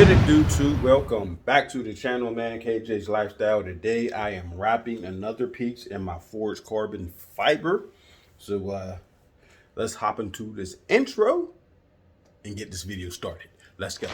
What it do to welcome back to the channel, man. KJ's Lifestyle. Today I am wrapping another piece in my forged carbon fiber. So let's hop into this intro and get this video started. Let's go.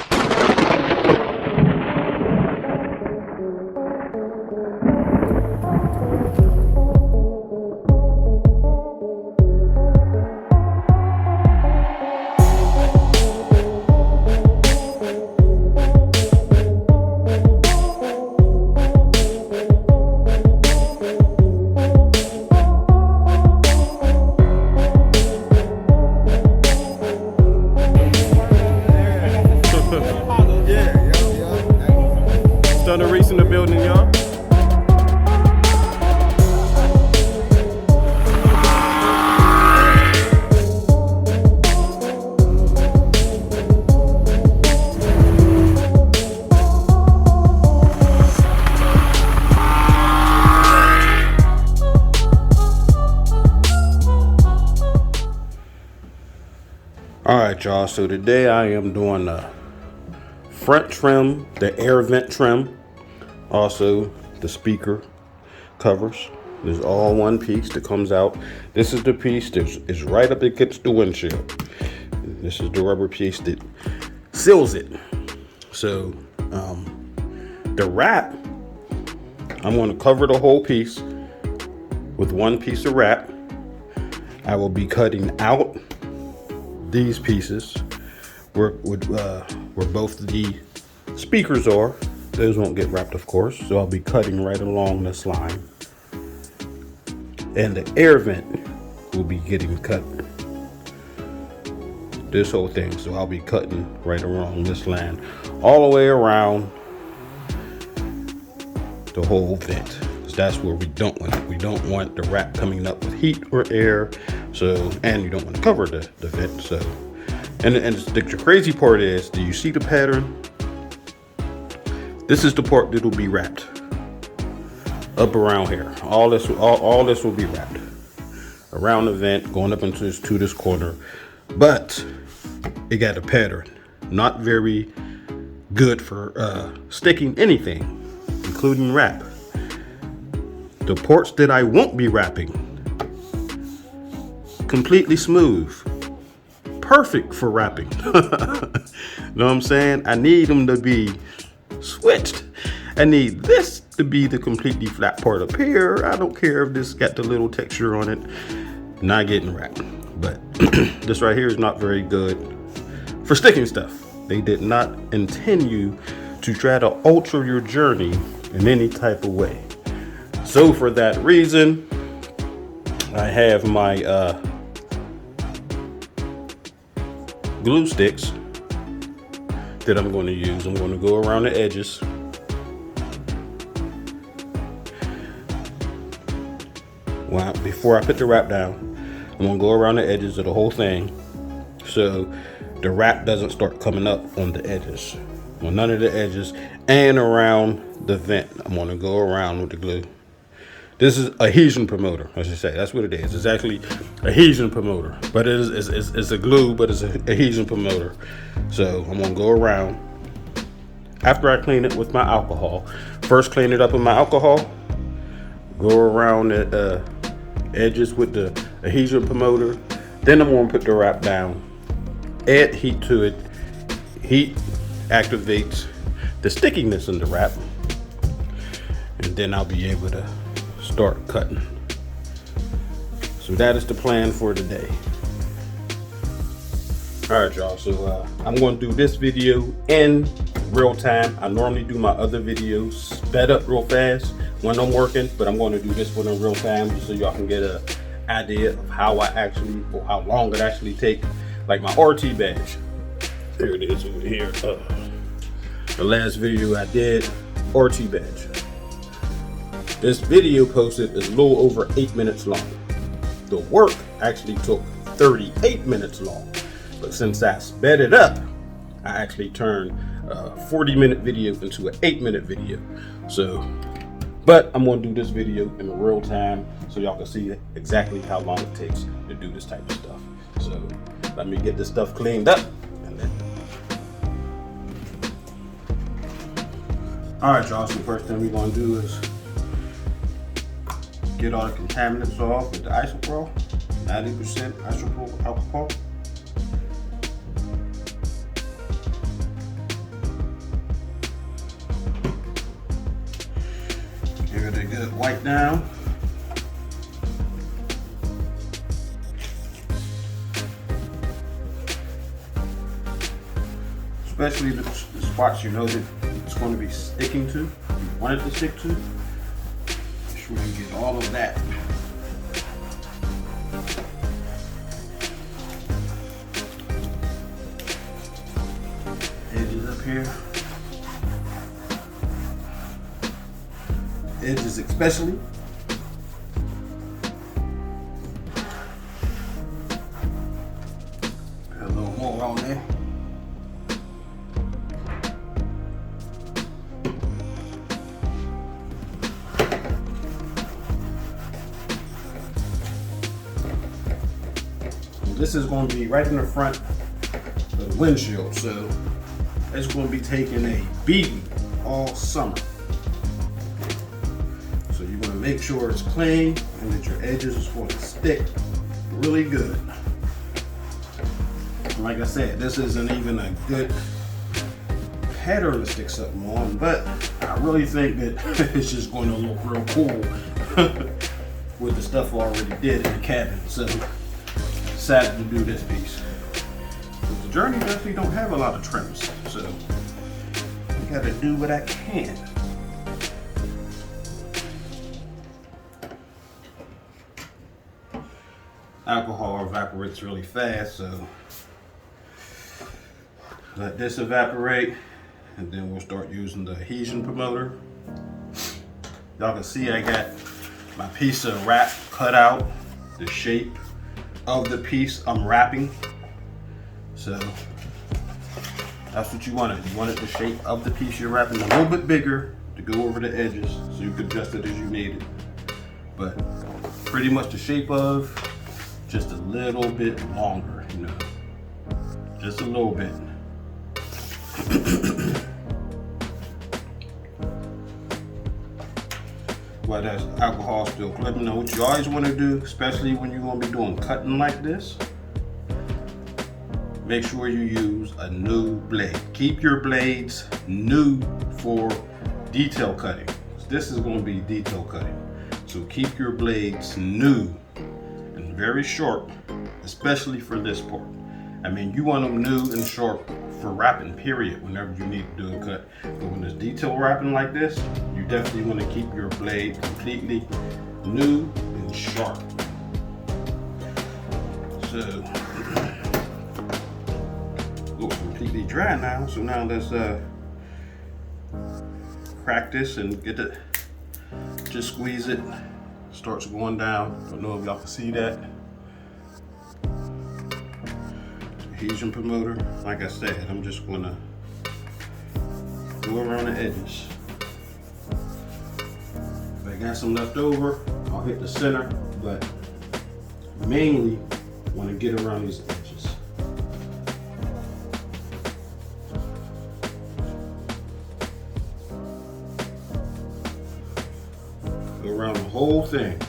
Stunner Reese in the building, y'all. All right, y'all. So today I am doing the front trim, the air vent trim, also the speaker covers. There's all one piece that comes out. This is the piece that is right up against the windshield. This is the rubber piece that seals it. So the wrap, I'm going to cover the whole piece with one piece of wrap. I will be cutting out these pieces where both the speakers are. Those won't get wrapped, of course, so I'll be cutting right along this line, and the air vent will be getting cut, this whole thing. So I'll be cutting right along this line all the way around the whole vent, because that's where we don't want it. We don't want the wrap coming up with heat or air. So, and you don't want to cover the vent. So, and the crazy part is, do you see the pattern? This is the part that will be wrapped up around here. All this will be wrapped around the vent, going up into this corner. But it got a pattern, not very good for sticking anything, including wrap. The ports that I won't be wrapping, completely smooth, perfect for wrapping. Know what I'm saying? I need them to be switched. I need this to be the completely flat part up here. I don't care if this got the little texture on it. Not getting wrapped. But this right here is not very good for sticking stuff. They did not intend you to try to alter your journey in any type of way. So for that reason, I have my glue sticks that I'm going to use. I'm going to go around the edges. Well, before I put the wrap down, I'm going to go around the edges of the whole thing, so the wrap doesn't start coming up on the edges. On none of the edges, and around the vent. I'm going to go around with the glue. This is adhesion promoter, I should say. That's what it is. It's actually adhesion promoter, but it's a glue, but it's an adhesion promoter. So I'm gonna go around. After I clean it with my alcohol, first clean it up with my alcohol, go around the edges with the adhesion promoter. Then I'm gonna put the wrap down, add heat to it. Heat activates the stickiness in the wrap, and then I'll be able to start cutting. So that is the plan for today. All right, y'all. So I'm going to do this video in real time. I normally do my other videos sped up real fast when I'm working, but I'm going to do this one in real time just so y'all can get an idea of how how long it actually takes. Like my RT badge. Here it is over here. The last video I did, RT badge. This video posted is a little over 8 minutes long. The work actually took 38 minutes long. But since I sped it up, I actually turned a 40-minute video into an 8-minute video. So, but I'm gonna do this video in real time so y'all can see exactly how long it takes to do this type of stuff. So let me get this stuff cleaned up. All right, y'all, so the first thing we're gonna do is get all the contaminants off with the isopropyl, 90% isopropyl alcohol. Give it a good wipe down. Especially the spots you know that it's going to be sticking to, you want it to stick to. Make sure you get all of that. Edges up here. Edges especially. Put a little more on there. This is going to be right in the front of the windshield, so it's going to be taking a beating all summer. So you want to make sure it's clean and that your edges is going to stick really good. Like I said, this isn't even a good pattern to stick something on, but I really think that it's just going to look real cool with the stuff I already did in the cabin. So decided to do this piece. But the Journey definitely don't have a lot of trims, so I gotta do what I can. Alcohol evaporates really fast, so let this evaporate, and then we'll start using the adhesion promoter. Y'all can see I got my piece of wrap cut out, the shape of the piece I'm wrapping. So that's what you wanted. You wanted the shape of the piece you're wrapping a little bit bigger to go over the edges so you could adjust it as you need it. But pretty much the shape of, just a little bit longer, you know. Just a little bit. While that alcohol still clipping. Now what you always want to do, especially when you're going to be doing cutting like this, make sure you use a new blade. Keep your blades new for detail cutting. This is going to be detail cutting. So keep your blades new and very sharp, especially for this part. I mean, you want them new and sharp for wrapping, period, whenever you need to do a cut. But when it's detail wrapping like this, you definitely want to keep your blade completely new and sharp. So, looks completely dry now. So now let's crack this and get it, just squeeze it, starts going down. Don't know if y'all can see that. Adhesion promoter, like I said, I'm just gonna go around the edges. If I got some left over, I'll hit the center, but mainly want to get around these edges. Go around the whole thing.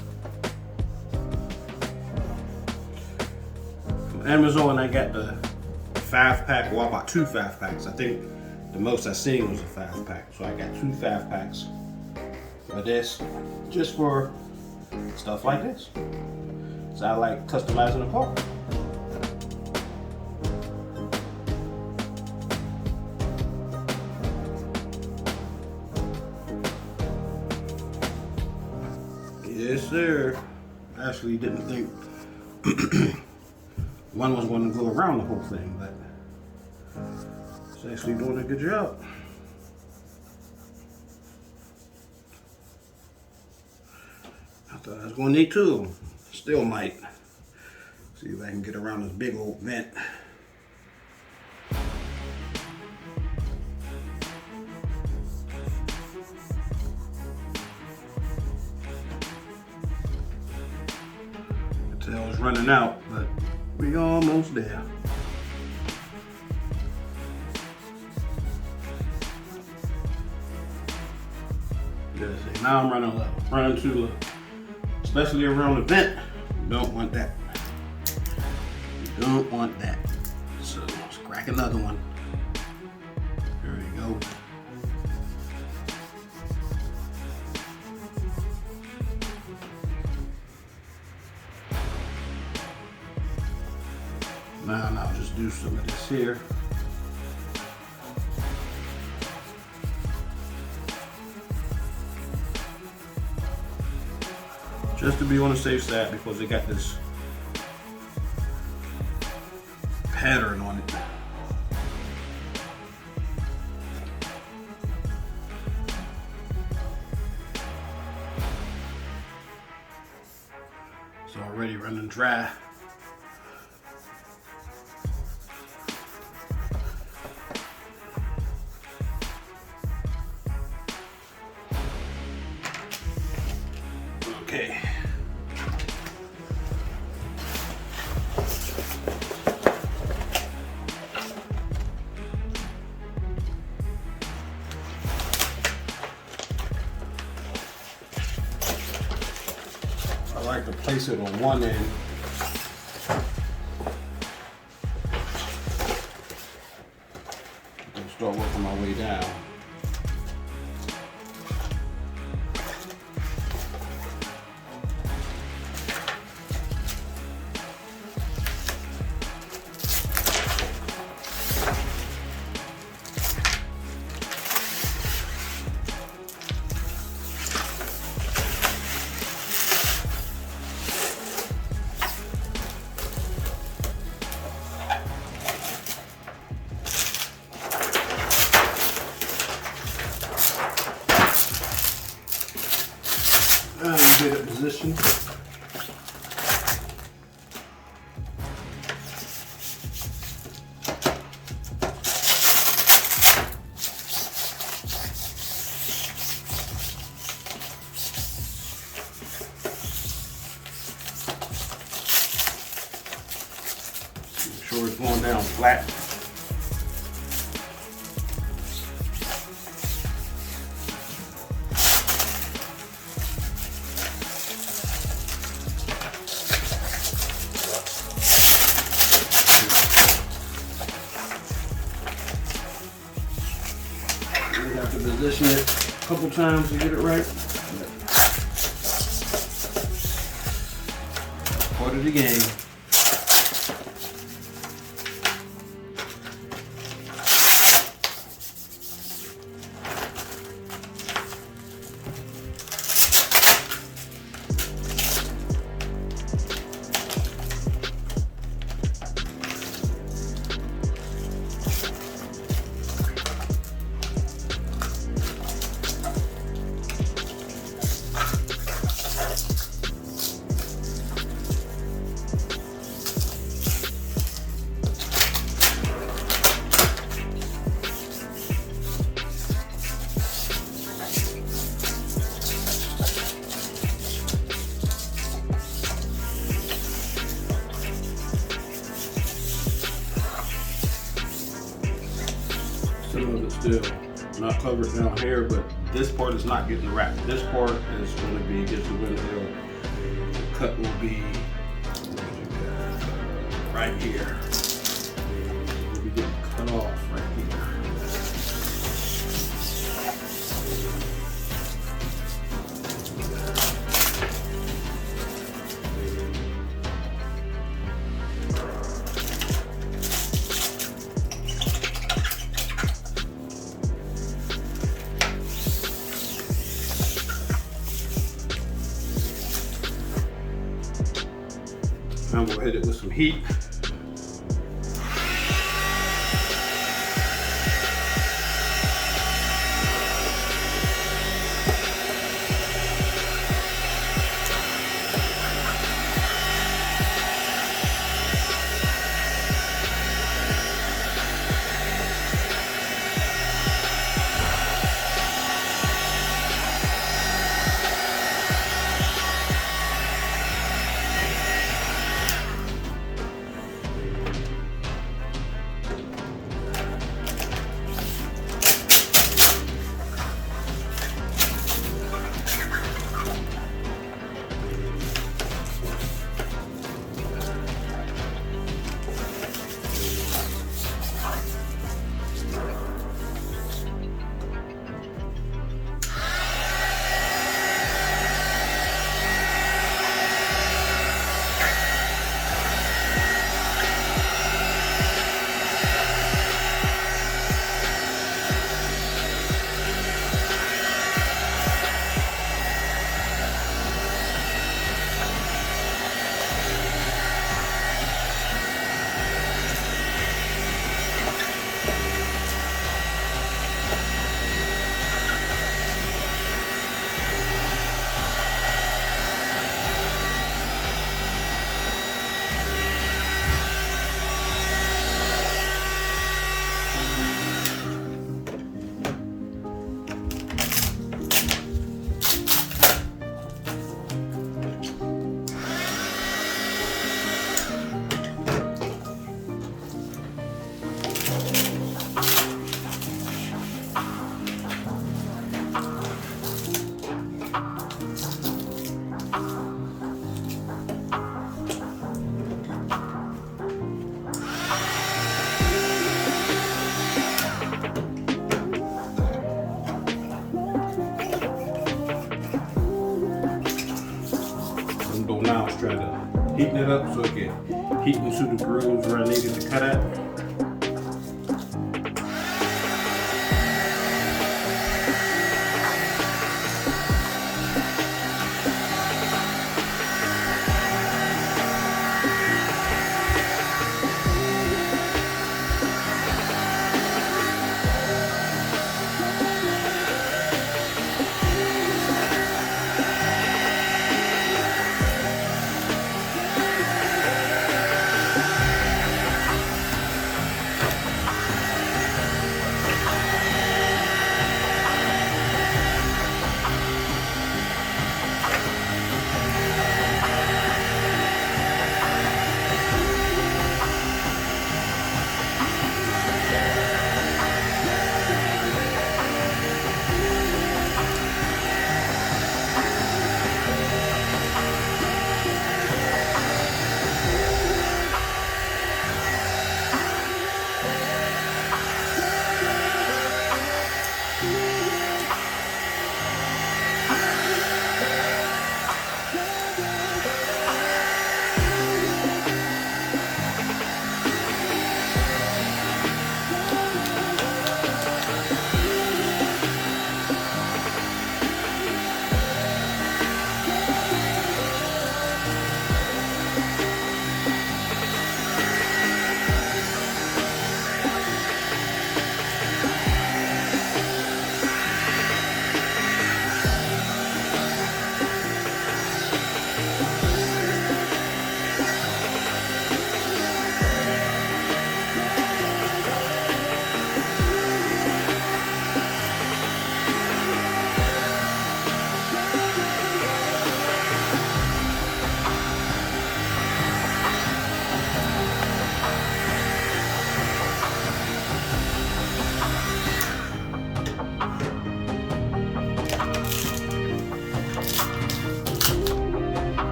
From Amazon, I got the 5-pack. Well, I bought 2 5-packs. I think the most I seen was a 5-pack. So I got 2 5-packs of this, just for stuff like this. So I like customizing the part. Yes, sir. I actually didn't think one was going to go around the whole thing, but it's actually doing a good job. I thought I was going to need 2 of them. Still might. See if I can get around this big old vent. The tail's running out, but we almost there. Because now I'm running low. Running too low. Especially around the vent. You don't want that. You don't want that. So let's crack another one. There we go. Now I'll just do some of this here. Just to be on the safe side because they got this pattern on it. It's already running dry. Okay. I like to place it on one end. And start working my way down. Get it positioned. Make sure it's going down flat. You have to position it a couple times to get it right. Part of the game. Some of it's still not covered down here, but this part is not getting wrapped. This part is going to be just the window. The cut will be right here. It will be getting cut off right here. I'm gonna hit it with some heat. trying to heaten it up so it can heat into the grooves where I needed to cut at.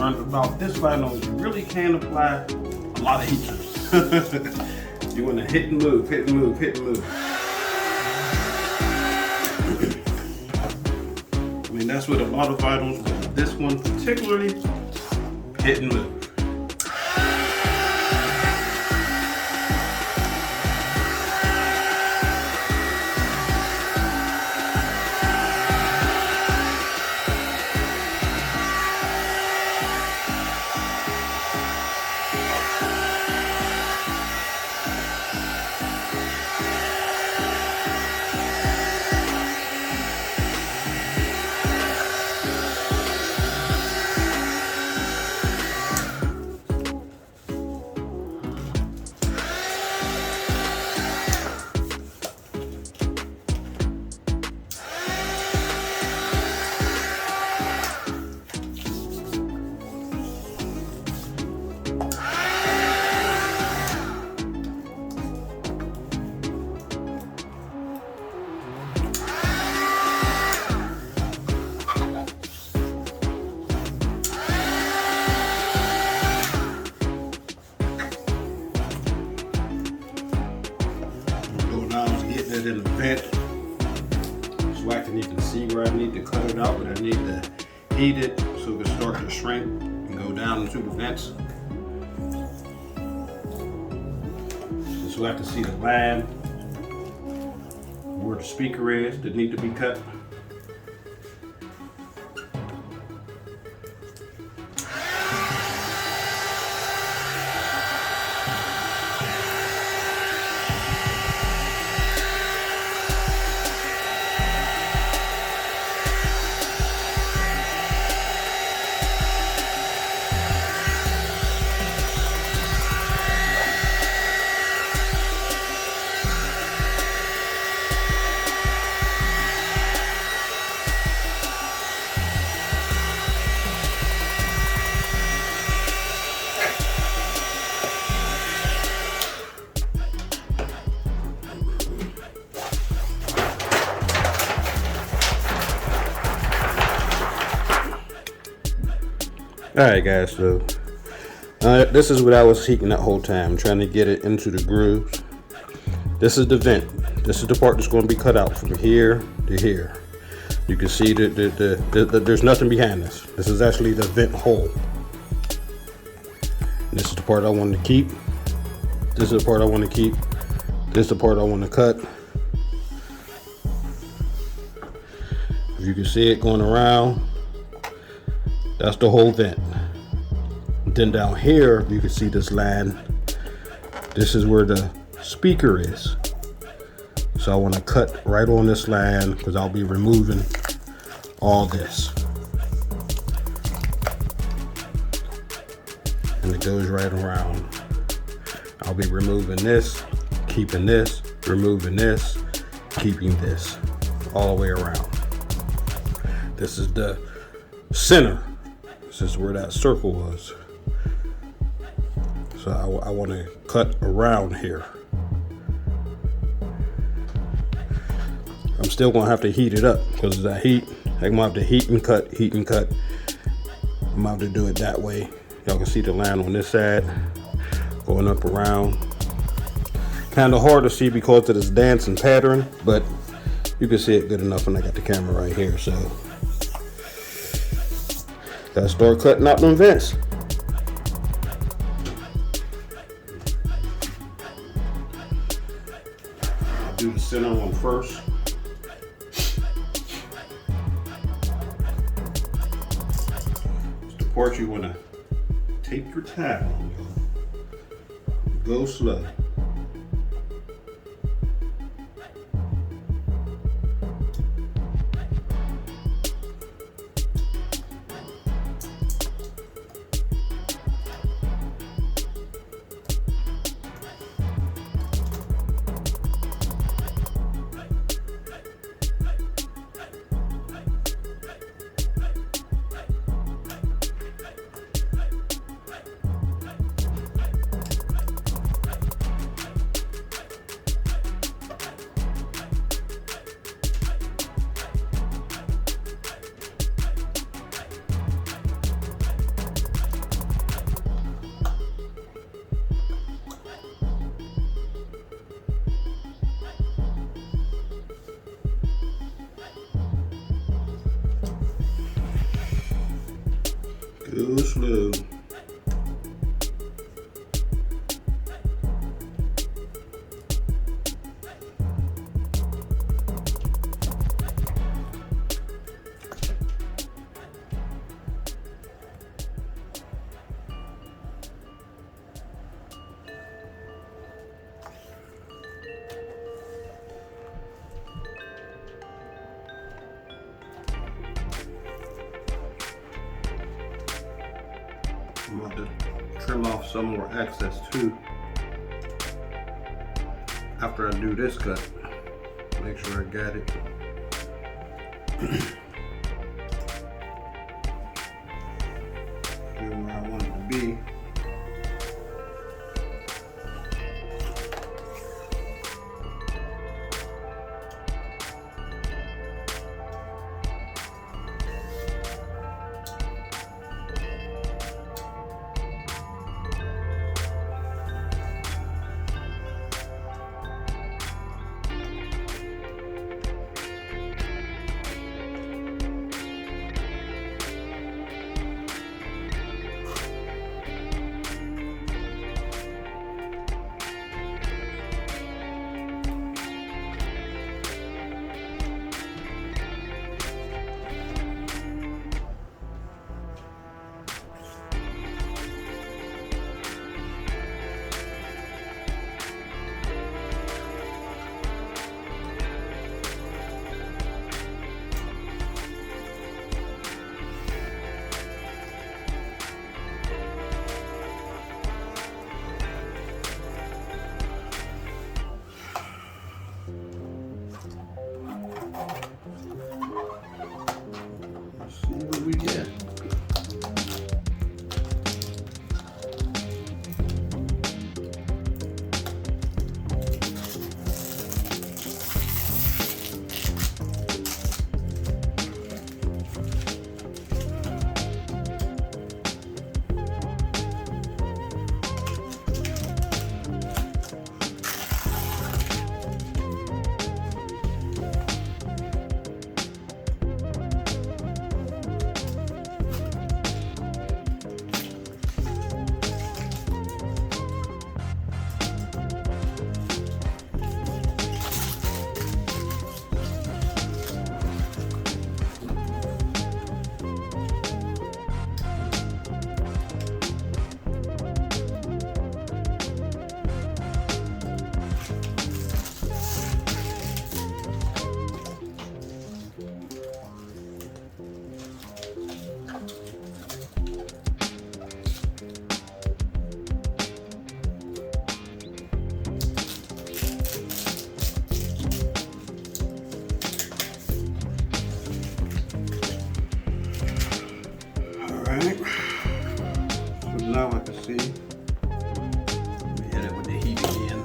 About this vinyl, you really can apply a lot of heat to it. You want to hit and move, hit and move, hit and move. I mean, that's what a lot of vinyls, but this one particularly, hit and move. In the vent so I can even see where I need to cut it out, but I need to heat it so it can start to shrink and go down into the vents. And so I can see the line where the speaker is that need to be cut. Alright guys, so this is what I was heating that whole time, trying to get it into the grooves. This is the vent. This is the part that's going to be cut out from here to here. You can see that there's nothing behind this. This is actually the vent hole. And this is the part I want to keep. This is the part I want to keep. This is the part I want to cut. If you can see it going around, that's the whole vent. Then down here, you can see this line. This is where the speaker is. So I want to cut right on this line because I'll be removing all this. And it goes right around. I'll be removing this, keeping this, removing this, keeping this, all the way around. This is the center. This is where that circle was. So I want to cut around here. I'm still gonna have to heat it up because of that heat. I'm gonna have to heat and cut, heat and cut. I'm gonna have to do it that way. Y'all can see the line on this side going up around. Kind of hard to see because of this dancing pattern, but you can see it good enough when I got the camera right here. So gotta start cutting out them vents. I'll do the center one first. It's the part you want to take your time on. Go slow. Go slow. I'm going to trim off some more excess too after I do this cut. Make sure I got it. Get where I want it to be. Alright. So now I can see. Let me hit it with the heat again.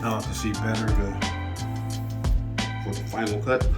Now I can see better for the final cut.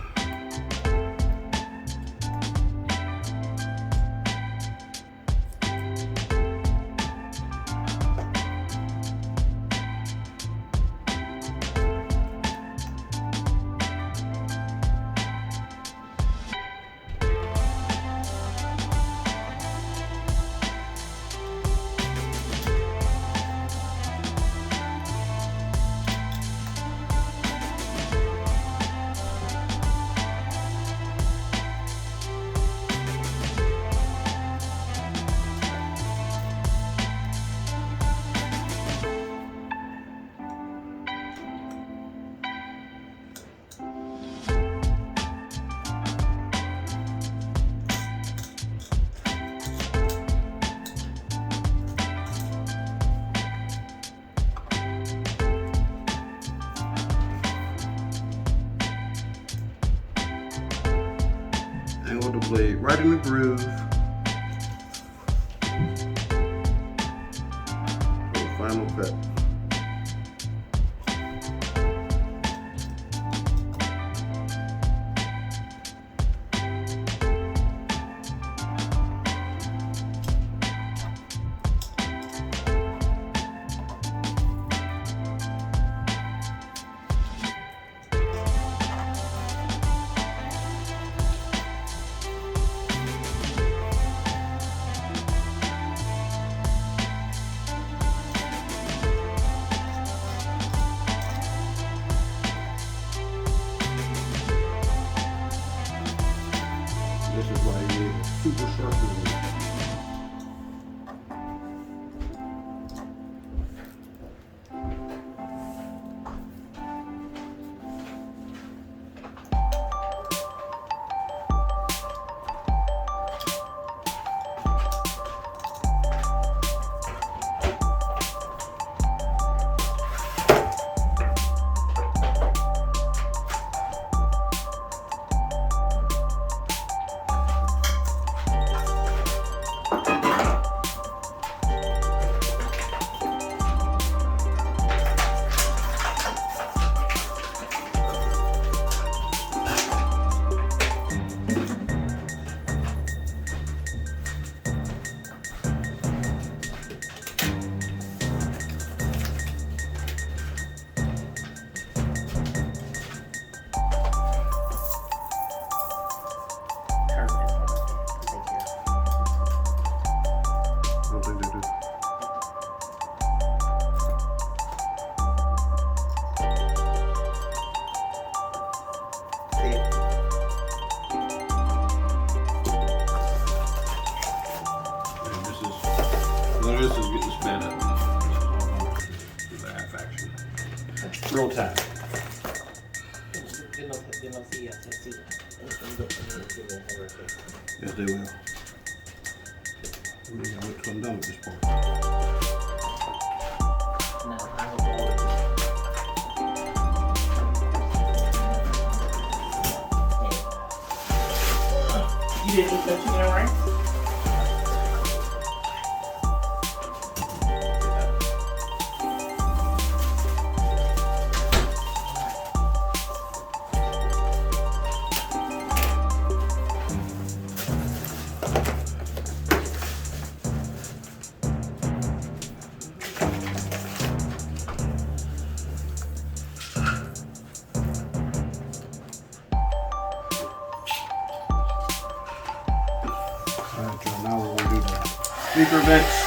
Angle the blade right in the groove. For the final cut. This is why you need a super sharp tool. This is getting sped up. This is a half action. Real time. Yes, they will. Which one done with this part? You didn't eat that chicken and rice? speaker vents.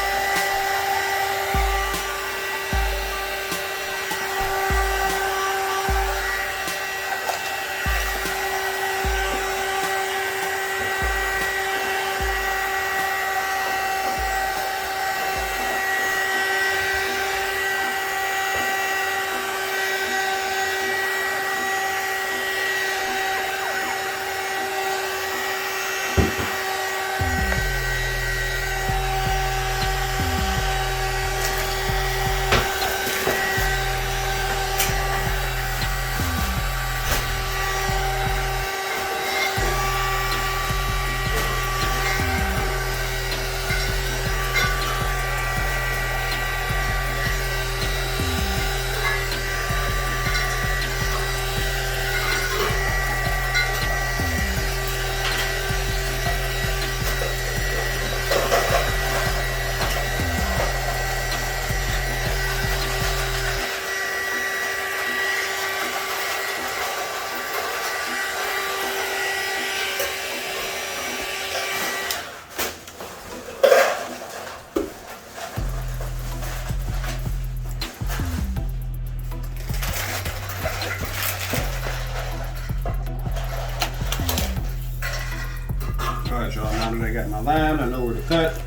Alright y'all, now that I got my line, I know where to cut.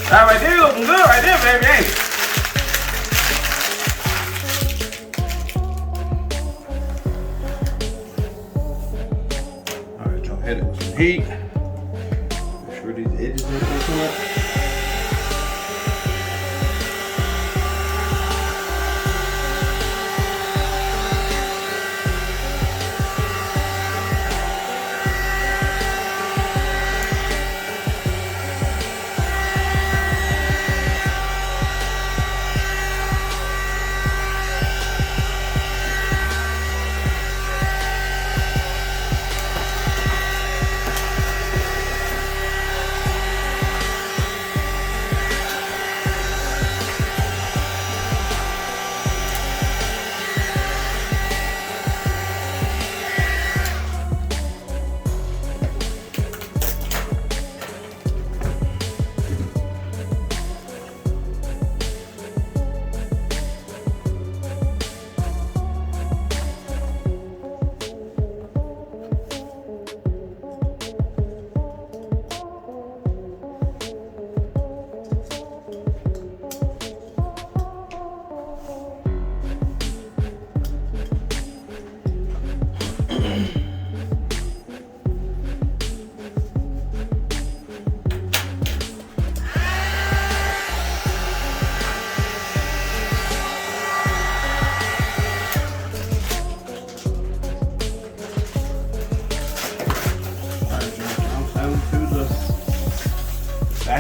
That right there looking good right there, baby, ain't it? Alright, y'all, hit it with some heat. Make sure these edges ain't gonna come up.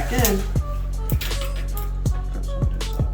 back in. Cut some of this up.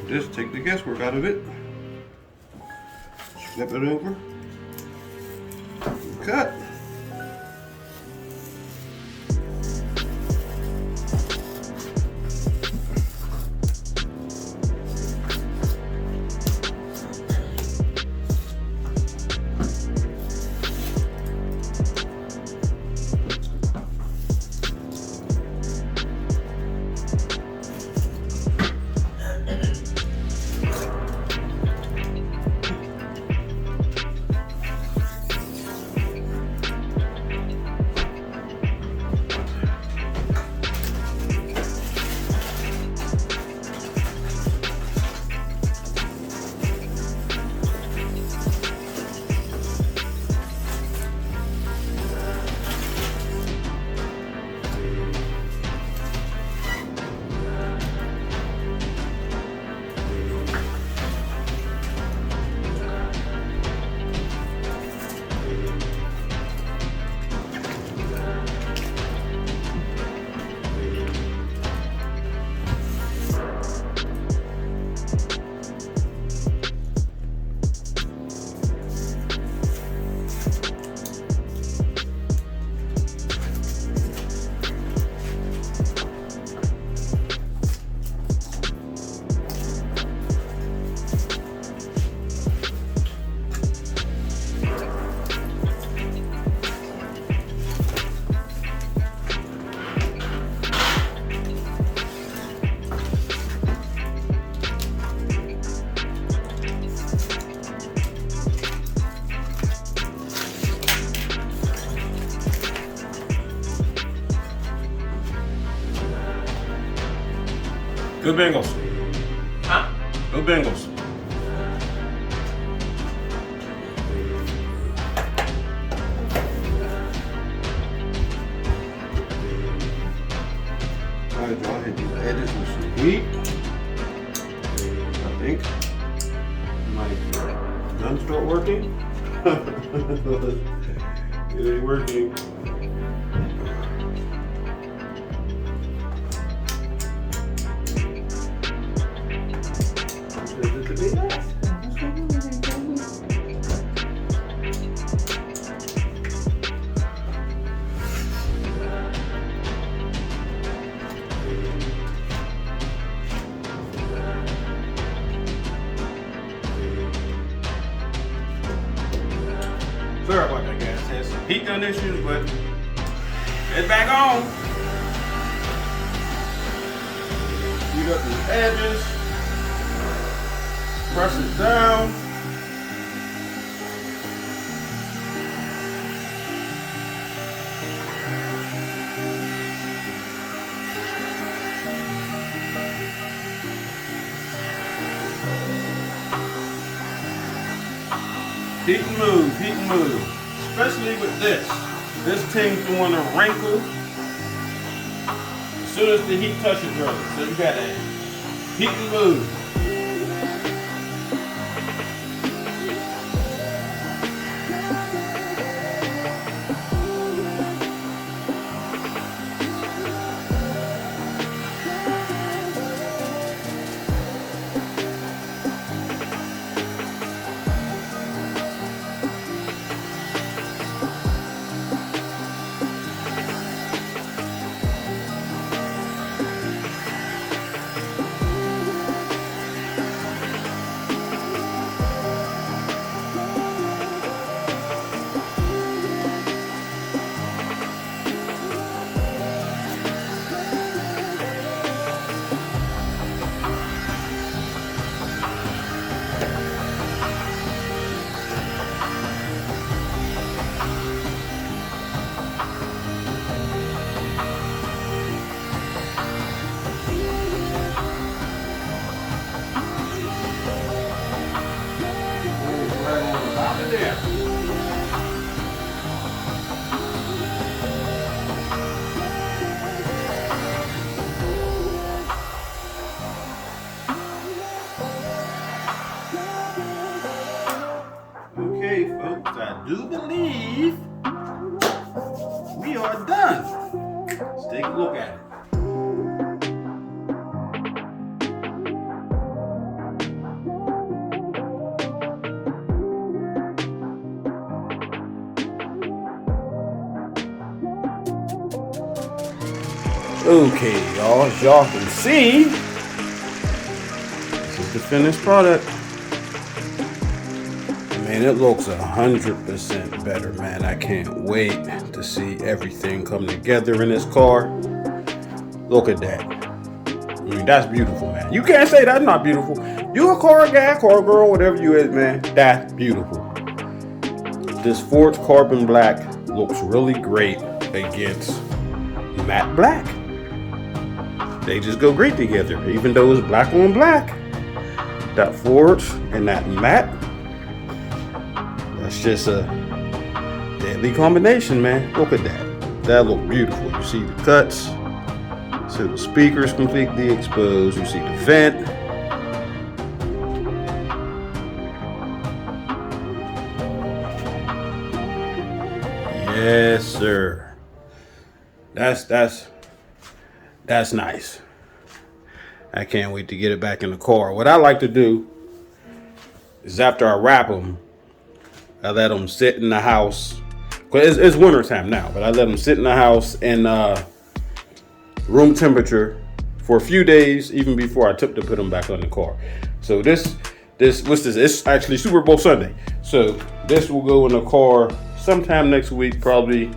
Just take the guesswork out of it. Flip it over. Cut. Go Bengals. Huh? Go Bengals. Alright, y'all, hit these edges with some heat. I think my gun start working. It ain't working. Sorry about that, guys. Had some heat gun issues, but it's back on. Heat up the edges. Press it down. Heat and move, heat and move. Especially with this. This thing's going to wrinkle as soon as the heat touches brother. So you gotta heat and move. there. Okay, folks, I do believe we are done. Let's take a look at it. Okay, y'all, as y'all can see, this is the finished product. Man, it looks 100% better, man. I can't wait to see everything come together in this car. Look at that. I mean, that's beautiful, man. You can't say that's not beautiful. You a car guy, car girl, whatever you is, man. That's beautiful. This Ford's Carbon Black looks really great against matte black. They just go great together, even though it's black on black. That Ford's and that matte. That's just a deadly combination, man. Look at that. That look beautiful. You see the cuts. So the speaker's completely exposed. You see the vent. Yes, sir. That's nice. I can't wait to get it back in the car. What I like to do is after I wrap them, I let them sit in the house. Cause it's winter time now, but I let them sit in the house in room temperature for a few days, even before I took to put them back on the car. So this what's this? It's actually Super Bowl Sunday. So this will go in the car sometime next week, probably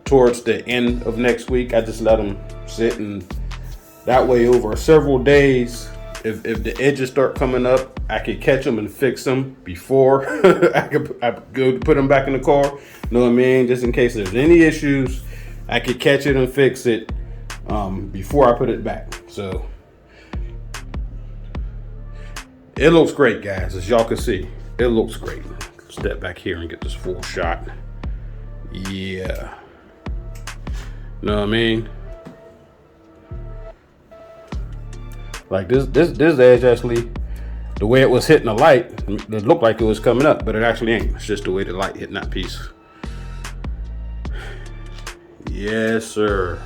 towards the end of next week. I just let them sit, and that way over several days, if the edges start coming up, I could catch them and fix them before I could go put them back in the car. You know what I mean? Just in case there's any issues, I could catch it and fix it before I put it back. So it looks great, guys. As y'all can see, it looks great. Step back here and get this full shot. Yeah. Know what I mean? Like this edge actually, the way it was hitting the light, it looked like it was coming up, but it actually ain't. It's just the way the light hitting that piece. Yes, sir.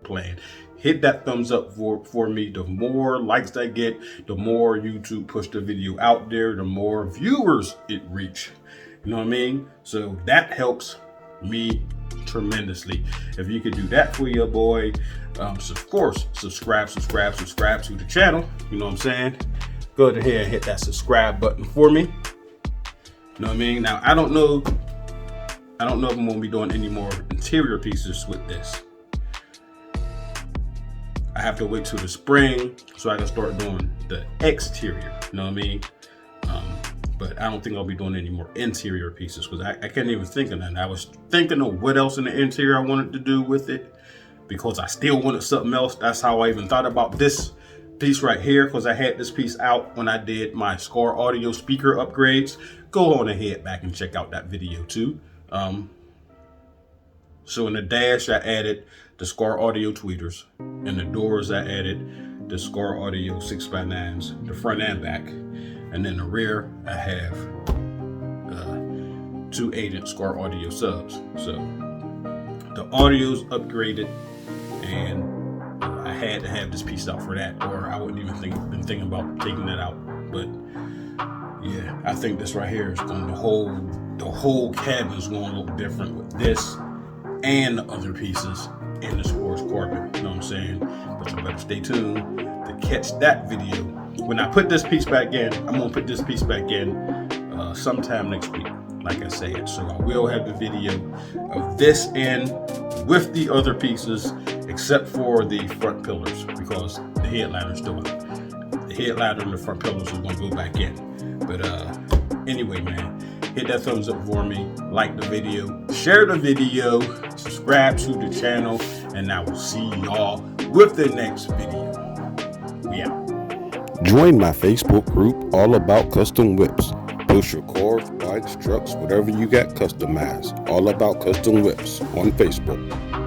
Playing. Hit that thumbs up for me. The more likes I get, the more YouTube push the video out there, the more viewers it reach. You know what I mean? So that helps me tremendously. If you could do that for your boy, of course, subscribe to the channel. You know what I'm saying? Go ahead and hit that subscribe button for me. You know what I mean? Now, I don't know if I'm gonna be doing any more interior pieces with this. I have to wait till the spring so I can start doing the exterior, you know what I mean? But I don't think I'll be doing any more interior pieces because I can't even think of that. I was thinking of what else in the interior I wanted to do with it because I still wanted something else. That's how I even thought about this piece right here, because I had this piece out when I did my Scar Audio speaker upgrades. Go on ahead back and check out that video too. So in the dash, I added the Scar Audio tweeters. In the doors, I added the Scar Audio 6x9s, the front and back. And then the rear, I have 2 8-inch Scar Audio subs. So the audio's upgraded, and I had to have this piece out for that, or I wouldn't even been thinking about taking that out. But yeah, I think this right here is going to the whole cabin is going to look different with this and the other pieces in the Sports Carbon. You know what I'm saying? But you better stay tuned to catch that video. When I put this piece back in, I'm gonna put this piece back in sometime next week, like I said. So I will have the video of this in with the other pieces, except for the front pillars, because the headliner is still on. The headliner and the front pillars are gonna go back in. But anyway, man, hit that thumbs up for me, like the video, share the video, subscribe to the channel, and I will see y'all with the next video. We out. Join my Facebook group all about custom whips. Post your cars, bikes, trucks, whatever you got customized. All about custom whips on Facebook.